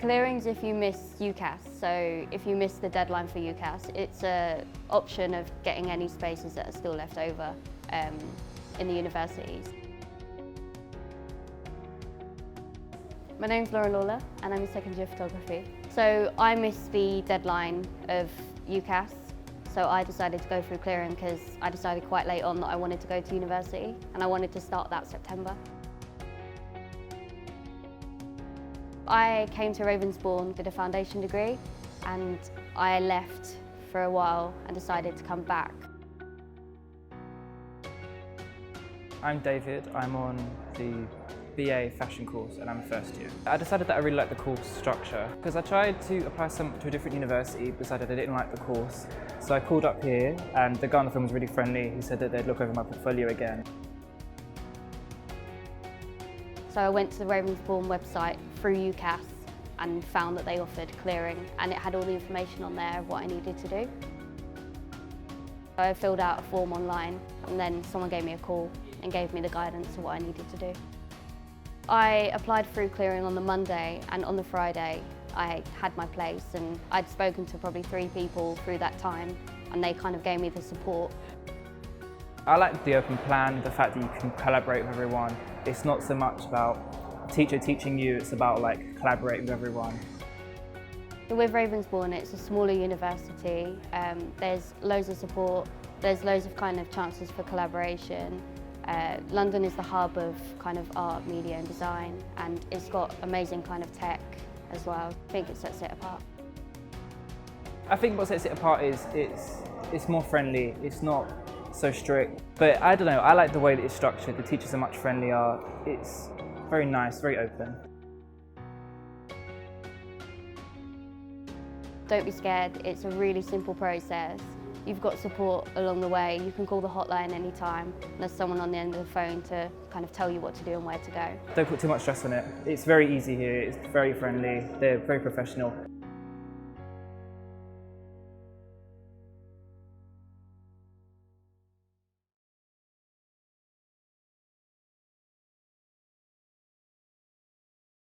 Clearing's if you miss UCAS, so if you miss the deadline for UCAS, it's an option of getting any spaces that are still left over in the universities. My name's Lauren Lawler and I'm a second year photography. So I missed the deadline of UCAS, so I decided to go through clearing because I decided quite late on that I wanted to go to university and I wanted to start that September. I came to Ravensbourne, did a foundation degree, and I left for a while and decided to come back. I'm David, I'm on the BA fashion course and I'm a first year. I decided that I really liked the course structure because I tried to apply to a different university, decided I didn't like the course. So I called up here and the guy on the phone was really friendly. He said that they'd look over my portfolio again. So I went to the Ravensbourne website through UCAS and found that they offered clearing and it had all the information on there of what I needed to do. So I filled out a form online and then someone gave me a call and gave me the guidance of what I needed to do. I applied through clearing on the Monday and on the Friday I had my place and I'd spoken to probably 3 people through that time and they kind of gave me the support. I like the open plan, the fact that you can collaborate with everyone. It's not so much about a teacher teaching you, it's about like collaborating with everyone. With Ravensbourne, it's a smaller university. There's loads of support, there's loads of kind of chances for collaboration. London is the hub of kind of art, media and design, and it's got amazing kind of tech as well. I think it sets it apart. I think what sets it apart is it's more friendly, it's not so strict. But I don't know, I like the way that it's structured. The teachers are much friendlier, it's very nice, very open. Don't be scared, it's a really simple process. You've got support along the way. You can call the hotline anytime. There's someone on the end of the phone to kind of tell you what to do and where to go. Don't put too much stress on it. It's very easy here, it's very friendly, they're very professional.